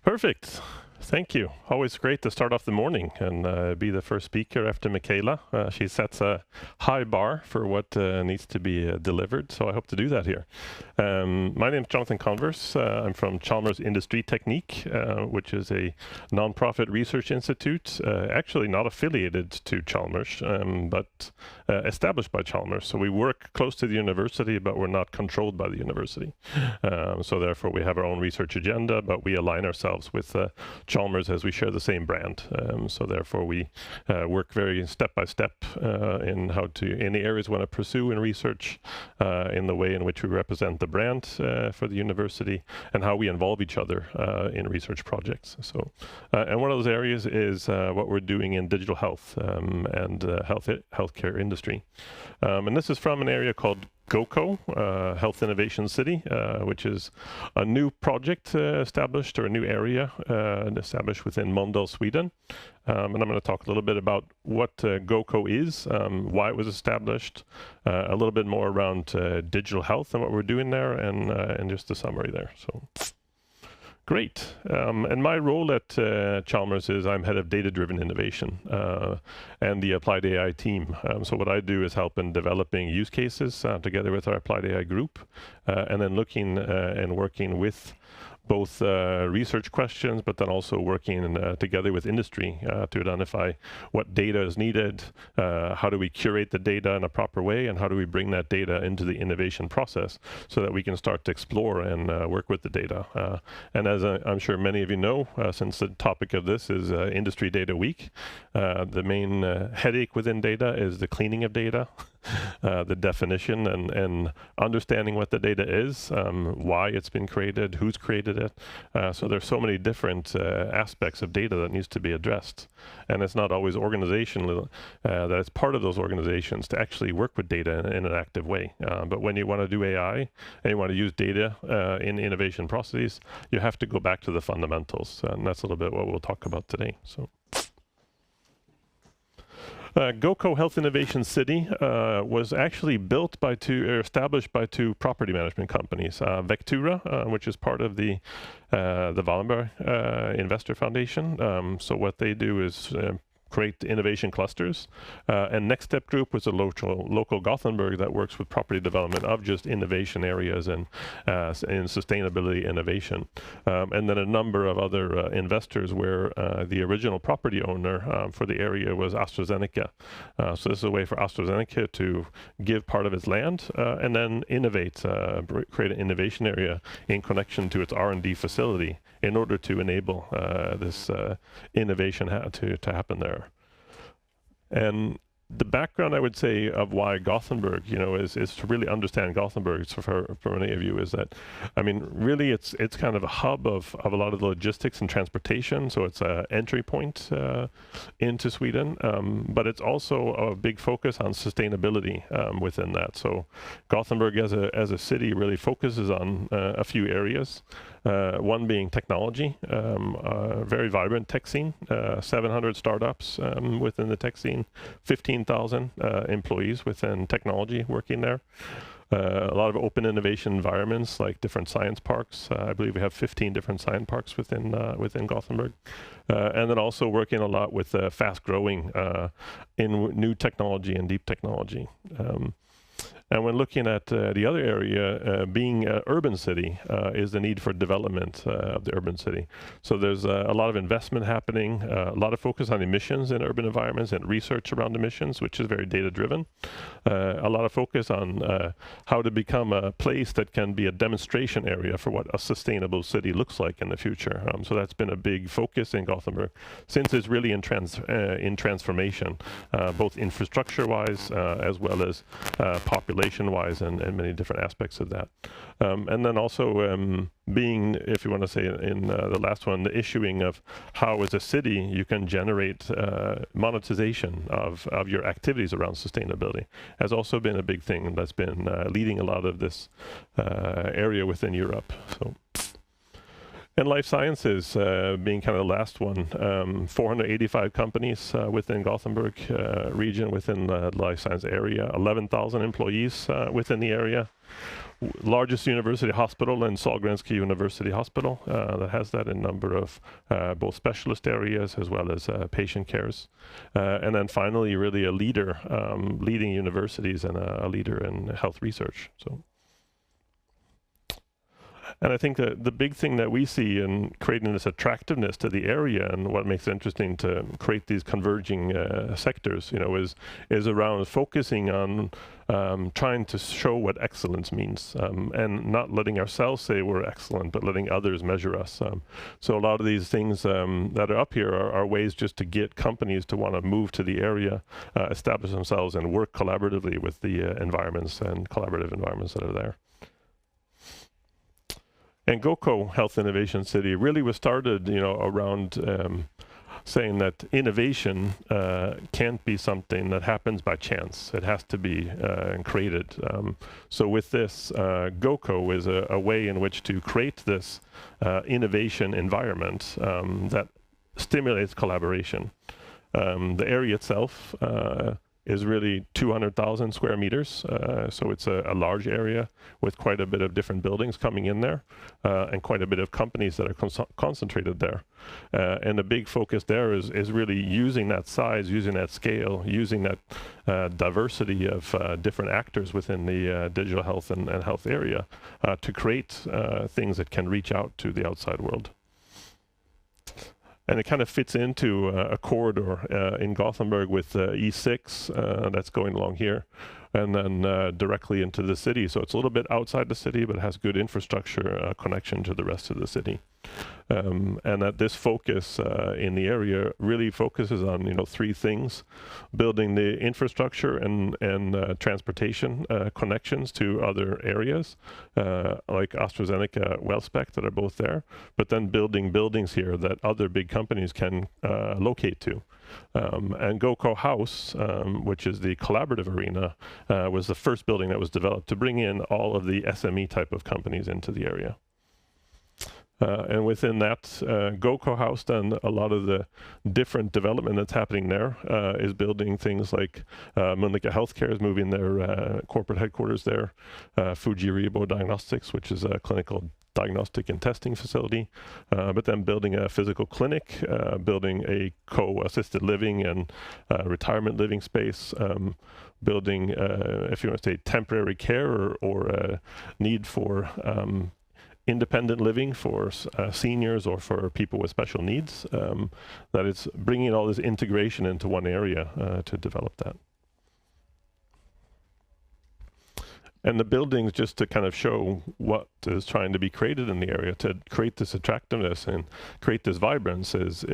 Perfect. Thank you. Always great to start off the morning and be the first speaker after Michaela. She sets a high bar for what needs to be delivered, so I hope to do that here. My name is Jonathan Converse. I'm from Chalmers Industry Technique, which is a nonprofit research institute, actually not affiliated to Chalmers, but established by Chalmers. So we work close to the university, but we're not controlled by the university. So therefore we have our own research agenda, but we align ourselves with Chalmers as we share the same brand. So therefore we work very step by step in how to, in the areas we want to pursue in research, in the way in which we represent the brand for the university, and how we involve each other in research projects. So, and one of those areas is what we're doing in digital health and healthcare industry. And this is from an area called GoCo, Health Innovation City, which is a new project established, or a new area established within Mölndal, Sweden. And I'm going to talk a little bit about what GoCo is, why it was established, a little bit more around digital health and what we're doing there, and just a summary there. So. Great. And my role at Chalmers is I'm head of data-driven innovation and the applied AI team. So what I do is help in developing use cases together with our applied AI group, and then looking and working with both research questions, but then also working together with industry to identify what data is needed, how do we curate the data in a proper way, and how do we bring that data into the innovation process so that we can start to explore and work with the data. And as I'm sure many of you know, since the topic of this is Industry Data Week, the main headache within data is the cleaning of data. The definition and understanding what the data is, why it's been created, who's created it. So there's so many different aspects of data that needs to be addressed. And it's not always organizational, that it's part of those organizations to actually work with data in an active way. But when you want to do AI and you want to use data in innovation processes, you have to go back to the fundamentals. And that's a little bit what we'll talk about today. So. GoCo Health Innovation City was actually established by two property management companies, Vectura, which is part of the Wallenberg Investor Foundation. So what they do is create innovation clusters. And Next Step Group was a local Gothenburg that works with property development of just innovation areas and in sustainability innovation. And then a number of other investors where the original property owner for the area was AstraZeneca. So this is a way for AstraZeneca to give part of its land and then innovate, create an innovation area in connection to its R&D facility in order to enable this innovation to happen there. And the background, I would say, of why Gothenburg, is to really understand Gothenburg. So for many of you, is that, I mean, really, it's kind of a hub of a lot of the logistics and transportation. So it's an entry point into Sweden, but it's also a big focus on sustainability within that. So Gothenburg, as a city, really focuses on a few areas. One being technology, a very vibrant tech scene, 700 startups within the tech scene, 15,000 employees within technology working there. A lot of open innovation environments, like different science parks. I believe we have 15 different science parks within Gothenburg. And then also working a lot with fast growing in new technology and deep technology. And when looking at the other area, being an urban city, is the need for development of the urban city. So there's a lot of investment happening, a lot of focus on emissions in urban environments and research around emissions, which is very data-driven. A lot of focus on how to become a place that can be a demonstration area for what a sustainable city looks like in the future. So that's been a big focus in Gothenburg since it's really in transformation, both infrastructure-wise as well as population-wise and many different aspects of that. And then also being, if you want to say in the last one, the issuing of how as a city you can generate monetization of your activities around sustainability has also been a big thing that's been leading a lot of this area within Europe. So. And life sciences being kind of the last one, 485 companies within Gothenburg region, within the life science area, 11,000 employees within the area. largest university hospital in Sahlgrenska University Hospital that has that in a number of both specialist areas as well as patient cares. And then finally, really a leader, leading universities and a leader in health research. So. And I think that the big thing that we see in creating this attractiveness to the area and what makes it interesting to create these converging sectors, is around focusing on trying to show what excellence means, and not letting ourselves say we're excellent, but letting others measure us. So a lot of these things that are up here are ways just to get companies to want to move to the area, establish themselves, and work collaboratively with the environments and collaborative environments that are there. And GoCo Health Innovation City really was started, around saying that innovation can't be something that happens by chance. It has to be created. So with this, GoCo is a way in which to create this innovation environment that stimulates collaboration. The area itself is really 200,000 square meters. So it's a large area with quite a bit of different buildings coming in there, and quite a bit of companies that are concentrated there. And the big focus there is really using that size, using that scale, using that diversity of different actors within the digital health and health area to create things that can reach out to the outside world. And it kind of fits into a corridor in Gothenburg with E6 that's going along here, and then directly into the city. So it's a little bit outside the city, but has good infrastructure connection to the rest of the city. And that this focus in the area really focuses on three things: building the infrastructure and transportation connections to other areas like AstraZeneca, Wellspect, that are both there, but then building buildings here that other big companies can locate to. And GoCo House, which is the collaborative arena, was the first building that was developed to bring in all of the SME type of companies into the area. And within that GoCo House, then a lot of the different development that's happening there is building things like Mölnlycke Healthcare is moving their corporate headquarters there, Fujiribo Diagnostics, which is a clinical diagnostic and testing facility, but then building a physical clinic, building a co-assisted living and retirement living space, building, if you want to say, temporary care or need for independent living for seniors or for people with special needs, that it's bringing all this integration into one area to develop that. And the buildings, just to kind of show what is trying to be created in the area to create this attractiveness and create this vibrance, is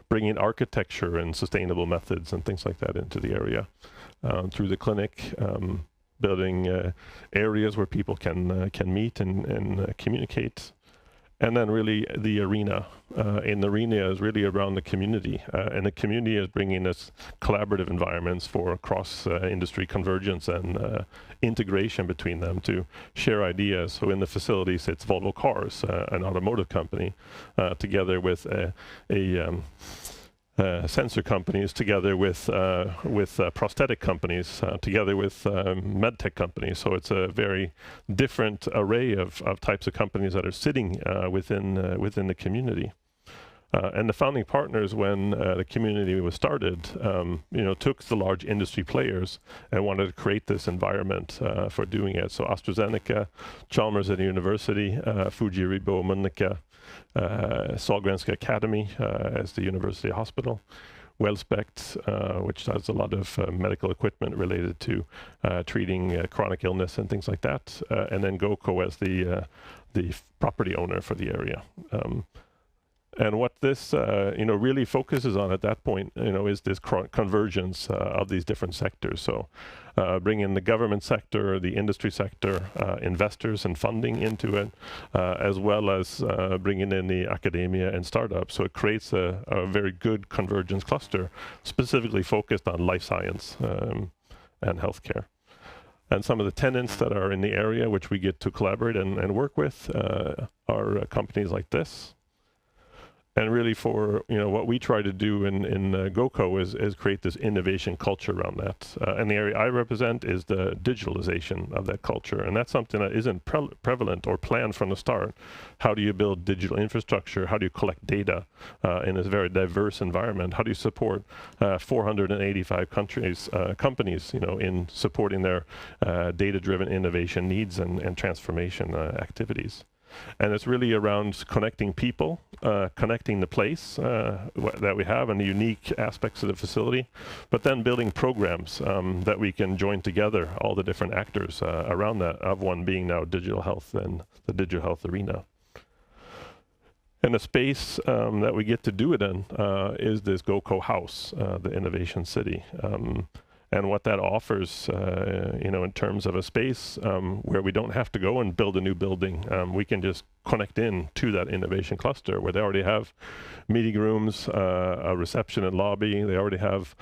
bringing architecture and sustainable methods and things like that into the area through the clinic. Building areas where people can meet and communicate. And then really the arena. In the arena is really around the community. And the community is bringing us collaborative environments for cross-industry convergence and integration between them to share ideas. So in the facility sits Volvo Cars, an automotive company, together with sensor companies, together with prosthetic companies, together with medtech companies. So it's a very different array of types of companies that are sitting within the community. And the founding partners, when the community was started, took the large industry players and wanted to create this environment for doing it. So AstraZeneca, Chalmers at the university, Fujiribo, Mölnlycke, Sahlgrenska Academy as the university hospital, Wellspect, which does a lot of medical equipment related to treating chronic illness and things like that, and then GoCo as the property owner for the area. And what this, really focuses on at that point, is this convergence of these different sectors. So bring in the government sector, the industry sector, investors and funding into it, as well as bringing in the academia and startups. So it creates a very good convergence cluster, specifically focused on life science and healthcare. And some of the tenants that are in the area, which we get to collaborate and work with, are companies like this. And really for, what we try to do in GoCo is create this innovation culture around that. And the area I represent is the digitalization of that culture. And that's something that isn't prevalent or planned from the start. How do you build digital infrastructure? How do you collect data in this very diverse environment? How do you support 485 companies, in supporting their data-driven innovation needs and transformation activities? And it's really around connecting people, connecting the place that we have and the unique aspects of the facility, but then building programs that we can join together, all the different actors around that, of one being now digital health and the digital health arena. And the space that we get to do it in is this GoCo House, the Innovation City. And what that offers, in terms of a space where we don't have to go and build a new building. We can just connect in to that innovation cluster where they already have meeting rooms, a reception and lobby. They already have,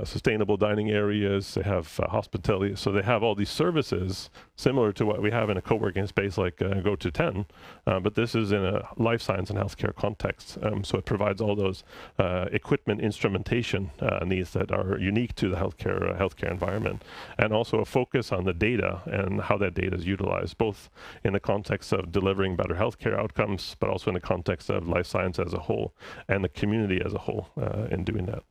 sustainable dining areas. They have hospitality. So they have all these services similar to what we have in a co-working space like Go to 10. But this is in a life science and healthcare context. So it provides all those equipment, instrumentation needs that are unique to the healthcare environment, and also a focus on the data and how that data is utilized, both in the context of delivering better healthcare outcomes, but also in the context of life science as a whole and the community as a whole in doing that.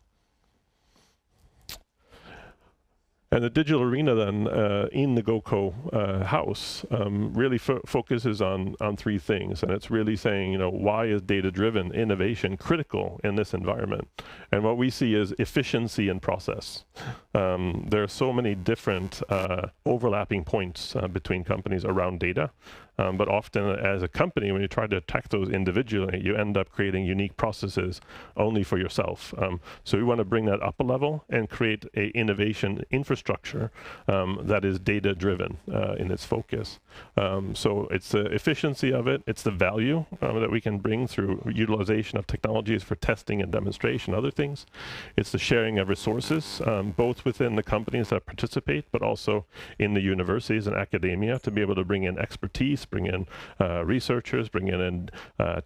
And the digital arena then in the GoCo house really focuses on three things. And it's really saying, why is data-driven innovation critical in this environment? And what we see is efficiency in process. There are so many different overlapping points between companies around data. But often as a company, when you try to attack those individually, you end up creating unique processes only for yourself. So we want to bring that up a level and create an innovation infrastructure that is data-driven in its focus. So it's the efficiency of it, it's the value that we can bring through utilization of technologies for testing and demonstration, other things. It's the sharing of resources, both within the companies that participate, but also in the universities and academia to be able to bring in expertise, bring in researchers, bring in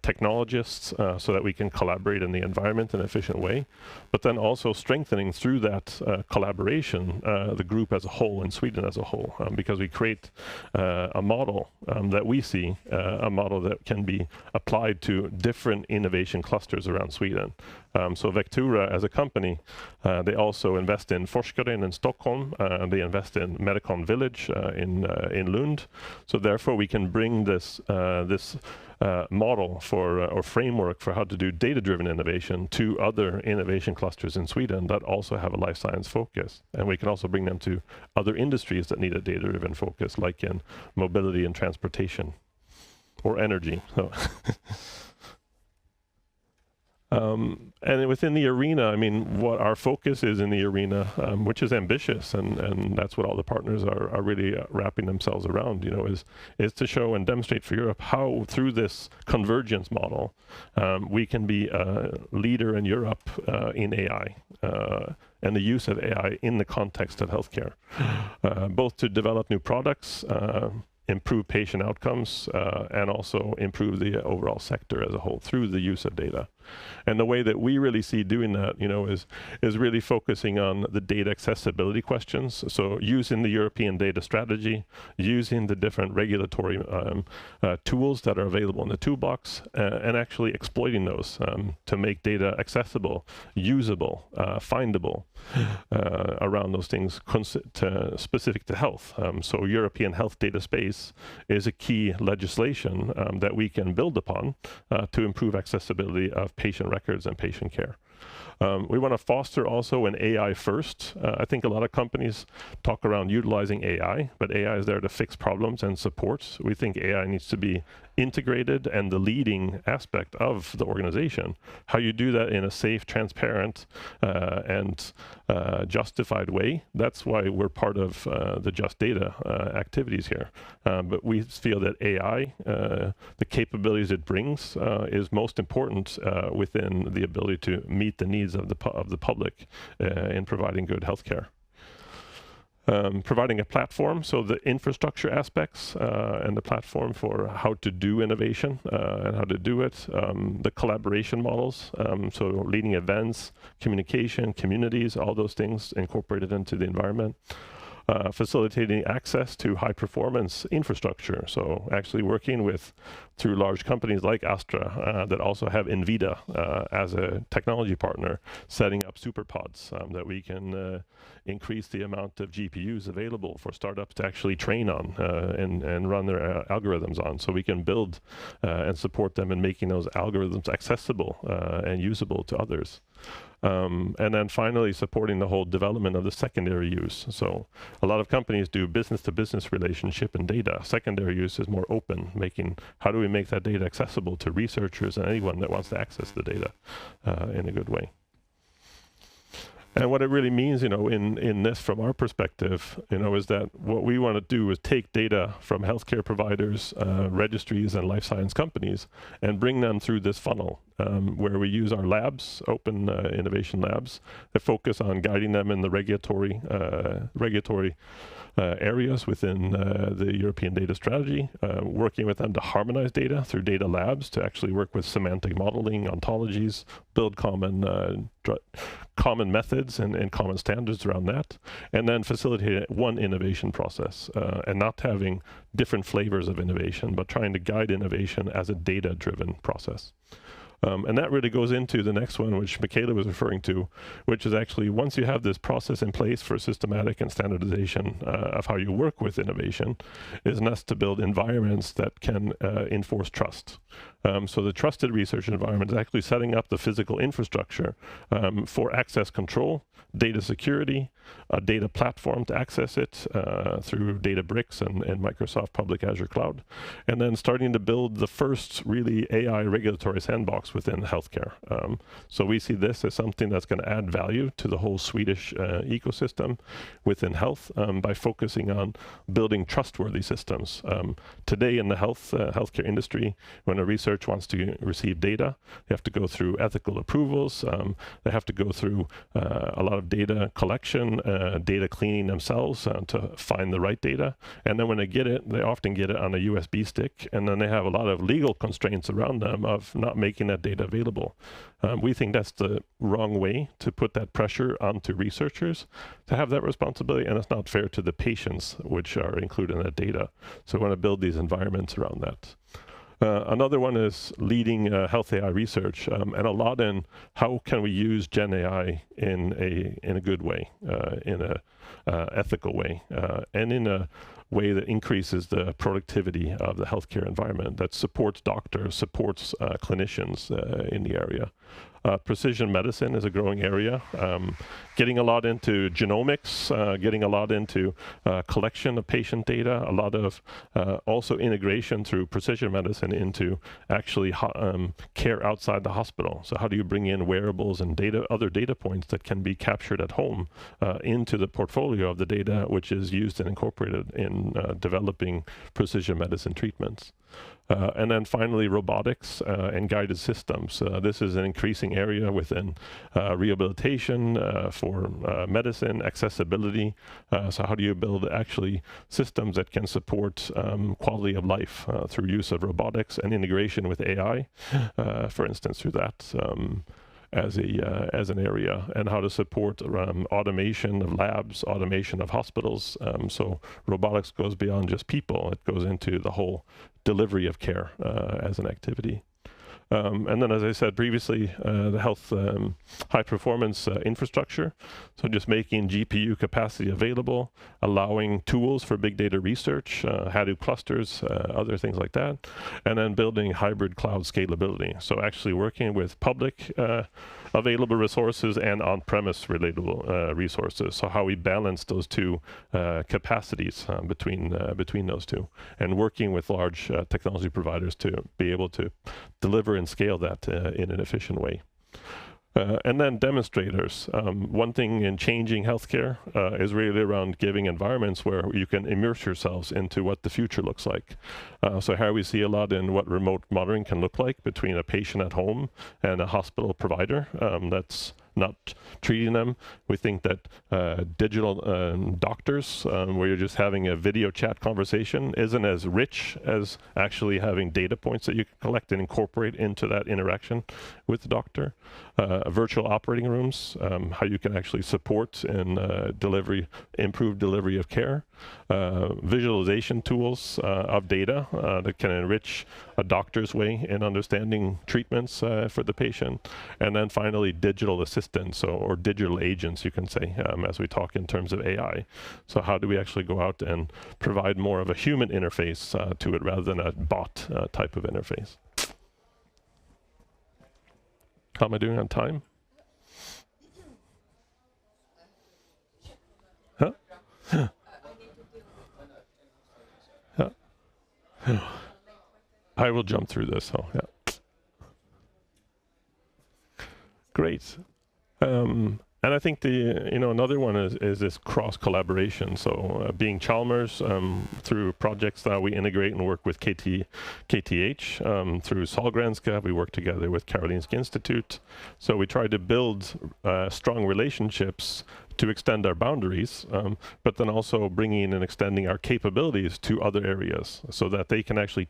technologists so that we can collaborate in the environment in an efficient way, but then also strengthening through that collaboration the group as a whole in Sweden as a whole, because we create a model that we see, a model that can be applied to different innovation clusters around Sweden. So Vectura as a company, they also invest in Forskaren in Stockholm, they invest in Medicon Village in Lund. So therefore we can bring this model for or framework for how to do data-driven innovation to other innovation clusters in Sweden that also have a life science focus. And we can also bring them to other industries that need a data-driven focus, like in mobility and transportation or energy. So and within the arena, what our focus is in the arena, which is ambitious, and that's what all the partners are really wrapping themselves around, is to show and demonstrate for Europe how through this convergence model, we can be a leader in Europe in AI. And the use of AI in the context of healthcare, both to develop new products, improve patient outcomes, and also improve the overall sector as a whole through the use of data. And the way that we really see doing that, is really focusing on the data accessibility questions. So using the European data strategy, using the different regulatory tools that are available in the toolbox, and actually exploiting those to make data accessible, usable, findable around those things specific to health. So European health data space is a key legislation that we can build upon to improve accessibility of patient records and patient care. We want to foster also an AI first. I think a lot of companies talk around utilizing AI, but AI is there to fix problems and support. We think AI needs to be integrated and the leading aspect of the organization. How you do that in a safe, transparent, and justified way, that's why we're part of the Just Data activities here. But we feel that AI, the capabilities it brings, is most important within the ability to meet the needs of the public in providing good healthcare. providing a platform, so the infrastructure aspects and the platform for how to do innovation and how to do it, the collaboration models, so leading events, communication, communities, all those things incorporated into the environment. Facilitating access to high performance infrastructure. So actually working through large companies like Astra that also have NVIDIA as a technology partner, setting up superpods that we can increase the amount of GPUs available for startups to actually train on and run their algorithms on. So we can build and support them in making those algorithms accessible and usable to others. And then finally supporting the whole development of the secondary use. So a lot of companies do business-to-business relationship and data. Secondary use is more open, how do we make that data accessible to researchers and anyone that wants to access the data in a good way. And what it really means, in this from our perspective, is that what we want to do is take data from healthcare providers, registries, and life science companies, and bring them through this funnel, where we use our labs, open innovation labs, that focus on guiding them in the regulatory areas within the European data strategy, working with them to harmonize data through data labs, to actually work with semantic modeling, ontologies, build common methods and common standards around that, and then facilitate one innovation process, and not having different flavors of innovation, but trying to guide innovation as a data-driven process. And that really goes into the next one, which Michaela was referring to, which is actually once you have this process in place for systematic and standardization of how you work with innovation, is next to build environments that can enforce trust. So the trusted research environment is actually setting up the physical infrastructure for access control, data security, a data platform to access it through Databricks and Microsoft Public Azure Cloud, and then starting to build the first really AI regulatory sandbox within healthcare. So we see this as something that's going to add value to the whole Swedish ecosystem within health by focusing on building trustworthy systems. Today in the healthcare industry, when a researcher wants to receive data, they have to go through ethical approvals, they have to go through a lot of data collection, data cleaning themselves to find the right data. And then when they get it, they often get it on a USB stick, and then they have a lot of legal constraints around them of not making that data available. We think that's the wrong way to put that pressure onto researchers to have that responsibility, and it's not fair to the patients which are included in that data. So we want to build these environments around that. Another one is leading health AI research, and a lot in how can we use Gen AI in a good way, in a ethical way, and in a way that increases the productivity of the healthcare environment, that supports doctors, supports clinicians in the area. Precision medicine is a growing area, getting a lot into genomics, getting a lot into collection of patient data, a lot of also integration through precision medicine into actually care outside the hospital. So how do you bring in wearables and other data points that can be captured at home into the portfolio of the data, which is used and incorporated in developing precision medicine treatments. And then finally, robotics and guided systems. This is an increasing area within rehabilitation for medicine, accessibility. So how do you build actually systems that can support quality of life through use of robotics and integration with AI, for instance, through that. As an area, and how to support automation of labs, automation of hospitals. So robotics goes beyond just people; it goes into the whole delivery of care as an activity. And then, as I said previously, the health high performance infrastructure. So just making GPU capacity available, allowing tools for big data research, Hadoop clusters, other things like that, and then building hybrid cloud scalability. So actually working with public available resources and on-premise relatable resources. So how we balance those two capacities between those two, and working with large technology providers to be able to deliver and scale that in an efficient way. And then demonstrators. One thing in changing healthcare is really around giving environments where you can immerse yourselves into what the future looks like. So here we see a lot in what remote monitoring can look like between a patient at home and a hospital provider that's not treating them. We think that digital doctors, where you're just having a video chat conversation, isn't as rich as actually having data points that you can collect and incorporate into that interaction with the doctor. Virtual operating rooms, how you can actually support and improve delivery of care. Visualization tools of data that can enrich a doctor's way in understanding treatments for the patient. And then finally, digital assistants or digital agents, you can say, as we talk in terms of AI. So how do we actually go out and provide more of a human interface to it rather than a bot type of interface? How am I doing on time? Huh? I will jump through this. So yeah, great. And I think another one is this cross collaboration. So being Chalmers, through projects that we integrate and work with KTH, through Sahlgrenska, we work together with Karolinska Institute. So we try to build strong relationships to extend our boundaries, but then also bringing and extending our capabilities to other areas so that they can actually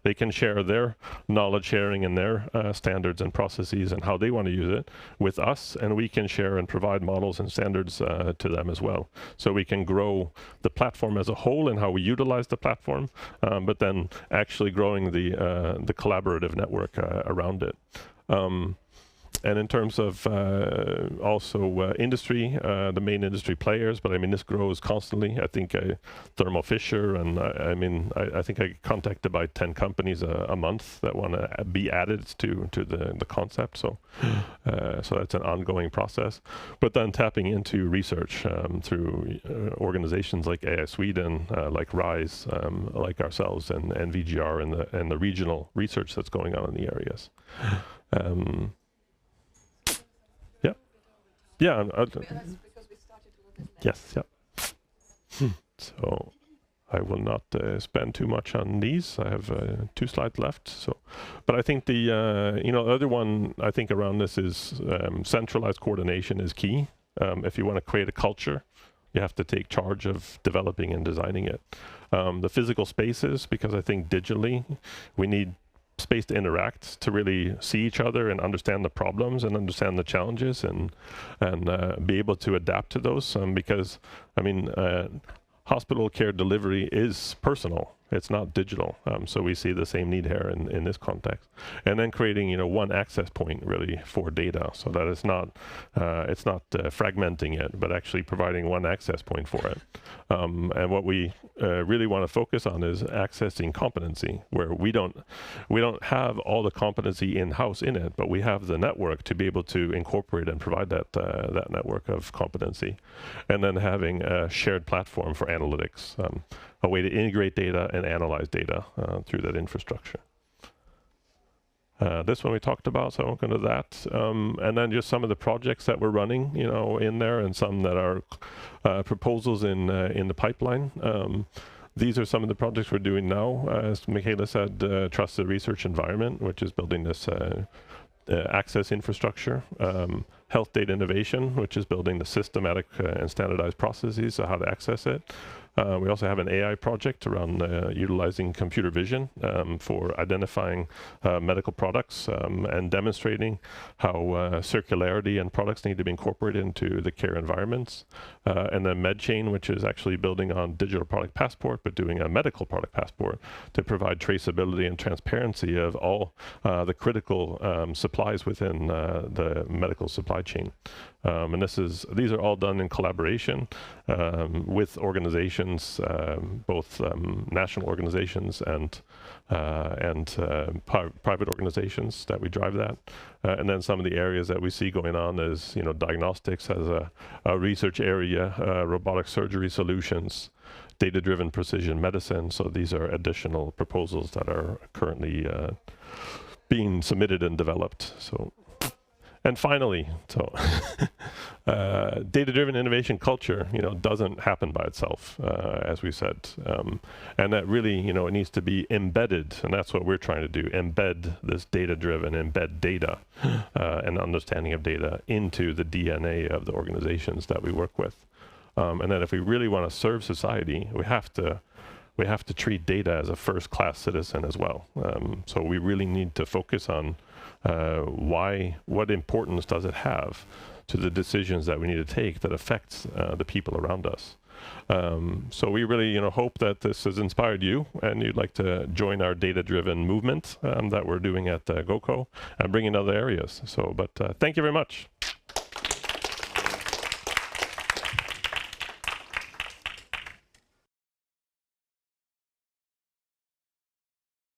they can share their knowledge sharing and their standards and processes and how they want to use it with us, and we can share and provide models and standards to them as well. So we can grow the platform as a whole and how we utilize the platform, but then actually growing the collaborative network around it. And in terms of also industry, the main industry players, but I mean, this grows constantly. I think Thermo Fisher, and I think I get contacted by 10 companies a month that want to be added to the concept. So that's an ongoing process. But then tapping into research through organizations like AI Sweden, like RISE, like ourselves, and VGR, and the regional research that's going on in the areas. Yeah, yes, yeah. So I will not spend too much on these. I have 2 slides left. So, but I think the other one I think around this is centralized coordination is key. If you want to create a culture, you have to take charge of developing and designing it. The physical spaces, because I think digitally we need space to interact, to really see each other and understand the problems and understand the challenges and be able to adapt to those. Because I mean, hospital care delivery is personal. It's not digital. So we see the same need here in this context. And then creating, one access point really for data, so that it's not fragmenting it, but actually providing one access point for it. And what we really want to focus on is accessing competency, where we don't have all the competency in-house in it, but we have the network to be able to incorporate and provide that network of competency. And then having a shared platform for analytics, a way to integrate data and analyze data through that infrastructure. This one we talked about, so I won't go into that. And then just some of the projects that we're running, in there, and some that are proposals in the pipeline. These are some of the projects we're doing now. As Michaela said, Trusted Research Environment, which is building this access infrastructure. Health Data Innovation, which is building the systematic and standardized processes, so how to access it. We also have an AI project around utilizing computer vision for identifying medical products and demonstrating how circularity and products need to be incorporated into the care environments. And then MedChain, which is actually building on digital product passport, but doing a medical product passport to provide traceability and transparency of all the critical supplies within the medical supply chain. And these are all done in collaboration with organizations, both national organizations and private organizations that we drive that. And then some of the areas that we see going on is, diagnostics as a research area, robotic surgery solutions, data-driven precision medicine. So these are additional proposals that are currently being submitted and developed. So. And finally, so data-driven innovation culture, doesn't happen by itself, as we said, and that really, it needs to be embedded, and that's what we're trying to do: embed this data-driven, embed data and understanding of data into the DNA of the organizations that we work with, and then if we really want to serve society, we have to treat data as a first-class citizen as well. So we really need to focus on what importance does it have to the decisions that we need to take that affects the people around us. So we really, hope that this has inspired you and you'd like to join our data-driven movement that we're doing at GoCo and bring in other areas. So, but thank you very much.